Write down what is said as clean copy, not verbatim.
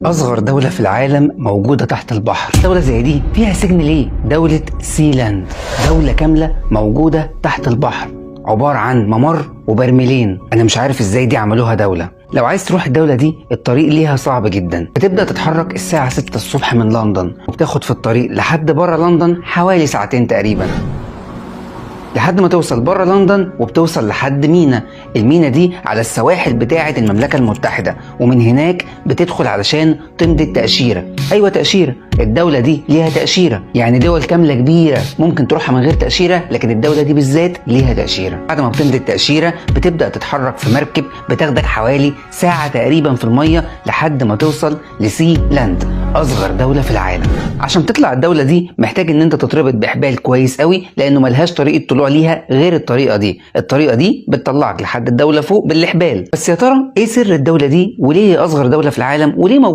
أصغر دولة في العالم موجودة تحت البحر. دولة زي دي فيها سجن ليه؟ دولة سيلاند، دولة كاملة موجودة تحت البحر، عبارة عن ممر وبرميلين. أنا مش عارف إزاي دي عملوها دولة. لو عايز تروح الدولة دي الطريق ليها صعب جدا. بتبدأ تتحرك الساعة 6 الصبح من لندن، وبتاخد في الطريق لحد بره لندن حوالي ساعتين تقريبا، لحد ما توصل بره لندن وبتوصل لحد مينا. المينا دي على السواحل بتاعة المملكة المتحدة، ومن هناك بتدخل علشان تمضي التأشيرة. أيوة تأشيرة، الدولة دي ليها تأشيرة. يعني دول كاملة كبيرة ممكن تروحها من غير تأشيرة، لكن الدولة دي بالذات ليها تأشيرة. بعد ما بتمضي التأشيرة بتبدأ تتحرك في مركب بتاخدك حوالي ساعة تقريبا في المية لحد ما توصل لسي لاند، أصغر دولة في العالم. عشان تطلع الدولة دي محتاج إن أنت تتربط بحبال كويس قوي، لأنه ملهاش طريقة طلوع ليها غير الطريقة دي. الطريقة دي بتطلعك لحد الدولة فوق بالحبال. بس يا ترى إيه سر الدولة دي، وليه أصغر دولة في العالم، وليه موجودة